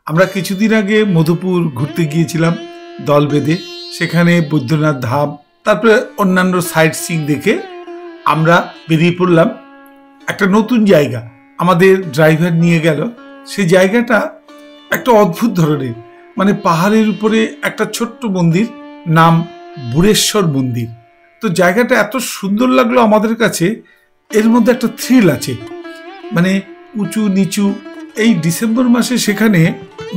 আমরা কিছুদিন আগে মধুপুর ঘুরতে গিয়েছিলাম দল বেঁধে। সেখানে বৈদ্যনাথ ধাম, তারপরে অন্যান্য সাইট সিইং দেখে আমরা বেরিয়ে পড়লাম একটা নতুন জায়গা। আমাদের ড্রাইভার নিয়ে গেল। সেই জায়গাটা একটা অদ্ভুত ধরনের, মানে পাহাড়ের উপরে একটা ছোট্ট মন্দির, নাম বুড়েশ্বর মন্দির। তো জায়গাটা এত সুন্দর লাগলো আমাদের কাছে। এর মধ্যে একটা থ্রিল আছে, মানে উঁচু নিচু। এই ডিসেম্বর মাসে সেখানে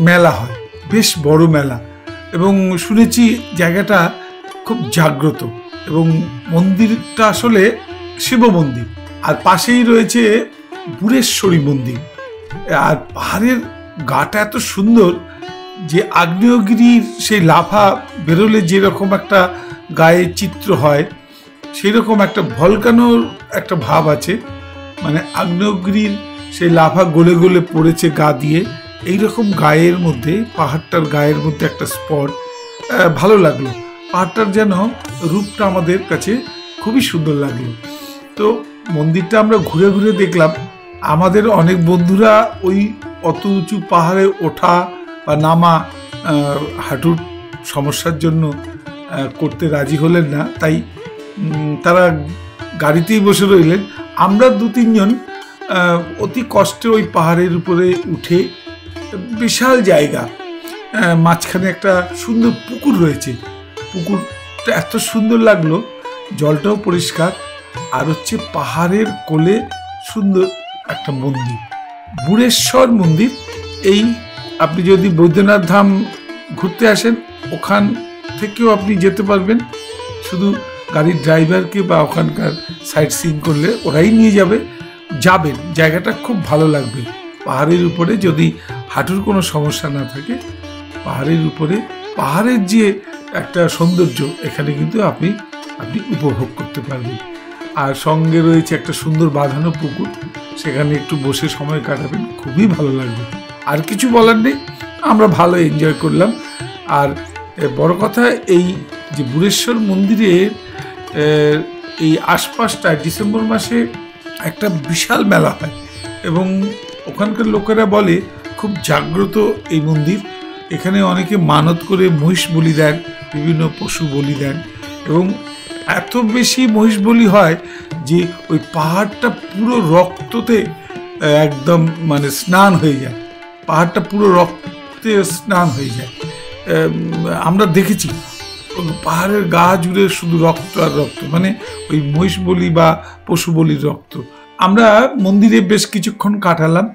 মেলা হয়, বেশ বড় মেলা, এবং শুনেছি জায়গাটা খুব জাগ্রত। এবং মন্দিরটা আসলে শিব মন্দির, আর পাশেই রয়েছে বুড়েশ্বরী মন্দির। আর পাহাড়ের গাটা এত সুন্দর যে আগ্নেয়গিরির সেই লাভা বেরোলে যেরকম একটা গায়ে চিত্র হয়, সেই রকম একটা ভলকানোর একটা ভাব আছে। মানে আগ্নেয়গিরির সেই লাভা গলে গলে পড়েছে গা দিয়ে, এইরকম গায়ের মধ্যে, পাহাড়টার গায়ের মধ্যে একটা স্পট। ভালো লাগলো। পাহাড়টার যেন রূপটা আমাদের কাছে খুবই সুন্দর লাগলো। তো মন্দিরটা আমরা ঘুরে ঘুরে দেখলাম। আমাদের অনেক বন্ধুরা ওই অত উঁচু পাহাড়ে ওঠা বা নামা হাঁটুর সমস্যার জন্য করতে রাজি হলেন না, তাই তারা গাড়িতেই বসে রইলেন। আমরা 2-3 জন অতি কষ্টে ওই পাহাড়ের উপরে উঠে, বিশাল জায়গা, মাঝখানে একটা সুন্দর পুকুর রয়েছে। পুকুরটা এত সুন্দর লাগলো, জলটাও পরিষ্কার, আর হচ্ছে পাহাড়ের কোলে সুন্দর একটা মন্দির, বুড়েশ্বর মন্দির। এই আপনি যদি বৈদ্যনাথ ধাম ঘুরতে আসেন, ওখান থেকেও আপনি যেতে পারবেন। শুধু গাড়ির ড্রাইভারকে বা ওখানকার সাইট সিইং করলে ওরাই নিয়ে যাবেন। জায়গাটা খুব ভালো লাগবে। পাহাড়ের উপরে যদি হাঁটুর কোনো সমস্যা না থাকে, পাহাড়ের উপরে পাহাড়ের যে একটা সৌন্দর্য এখানে কিন্তু আপনি উপভোগ করতে পারবেন। আর সঙ্গে রয়েছে একটা সুন্দর বাঁধানো পুকুর, সেখানে একটু বসে সময় কাটাবেন, খুবই ভালো লাগবে। আর কিছু বলার নেই, আমরা ভালো এনজয় করলাম। আর বড় কথা, এই যে বুড়েশ্বর মন্দিরের এই আশপাশটা ডিসেম্বর মাসে একটা বিশাল মেলা হয়, এবং ওখানকার লোকেরা বলে খুব জাগ্রত এই মন্দির। এখানে অনেকে মানত করে মহিষ বলি দেন, বিভিন্ন পশু বলি দেন, এবং এত বেশি মহিষ বলি হয় যে ওই পাহাড়টা পুরো রক্ততে একদম মানে স্নান হয়ে যায়। পাহাড়টা পুরো রক্তে স্নান হয়ে যায়। আমরা দেখেছি পাহাড়ের গা জুড়ে শুধু রক্ত আর রক্ত, মানে ওই মহিষ বলি বা পশু বলির রক্ত। আমরা মন্দিরে বেশ কিছুক্ষণ কাটালাম।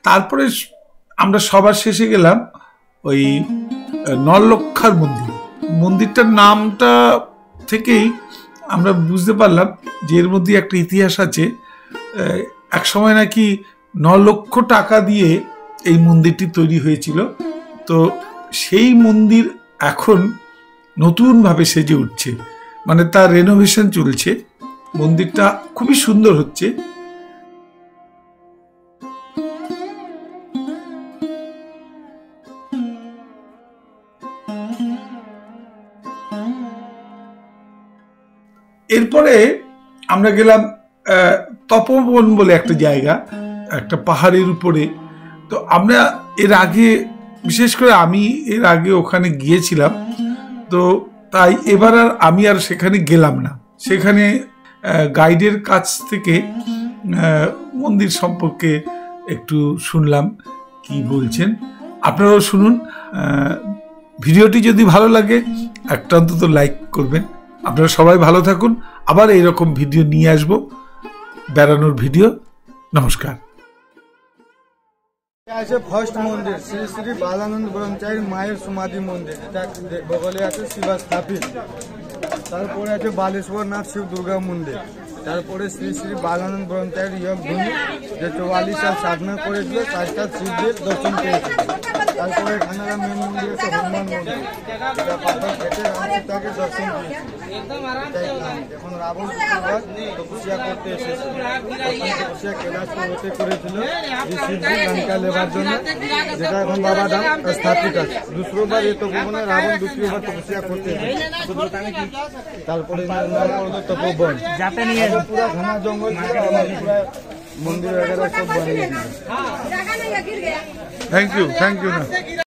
তারপরে আমরা সবার শেষে গেলাম ওই নলক্ষার মন্দির। মন্দিরটার নামটা থেকেই আমরা বুঝতে পারলাম যে এর মধ্যে একটা ইতিহাস আছে। এক সময় নাকি 9 লক্ষ টাকা দিয়ে এই মন্দিরটি তৈরি হয়েছিল। তো সেই মন্দির এখন নতুনভাবে সেজে উঠছে, মানে তার রেনোভেশন চলছে। মন্দিরটা খুবই সুন্দর হচ্ছে। এরপরে আমরা গেলাম তপবন বলে একটা জায়গা, একটা পাহাড়ের উপরে। তো আমরা এর আগে, বিশেষ করে আমি এর আগে ওখানে গিয়েছিলাম, তো তাই এবার আমি আর সেখানে গেলাম না। সেখানে গাইডের কাছ থেকে মন্দির সম্পর্কে একটু শুনলাম কি বলছেন। আপনারাও শুনুন। ভিডিওটি যদি ভালো লাগে একটা অন্তত লাইক করবেন। আপনারা সবাই ভালো থাকুন। আবার এইরকম ভিডিও নিয়ে আসবো, বেড়ানোর ভিডিও। নমস্কার। আছে ফার্স্ট মন্দির শ্রী শ্রী বালানন্দ ব্রহ্মচারী মায়ের সমাধি মন্দির, এটা বগলে আছে শিবা স্থাপিত। তারপরে আছে বালেশ্বরনাথ শিব দুর্গা মন্দির। তারপরে শ্রী শ্রী বালানন্দ ব্রহ্মচারী যোগ ভূমি, যে 44 সাল সাধনা করেছিল, 4টা শিবদের দর্শন পেয়েছিল। তারপরে এখানে মেন মন্দির আছে হনুমান মন্দির, এটা পাথর কেটে রাম সীতাকে দর্শন দিয়েছে। এখন রাবণ তপস্যা করতে এসেছে, তপস্যা কৈলাস পর্বতে করেছিল যে শিবজি লঙ্কা লেবার জন্য, যেটা এখন বাবা ধাম স্থাপিত আছে। দুসরোবার এই তপবনে রাবণ দুসরোবার তপস্যা করতে এসেছে। তারপরে তপবন পুরা ঘনা জঙ্গল, মন্দির वगैरह सब बने। থ্যাংক ইউ না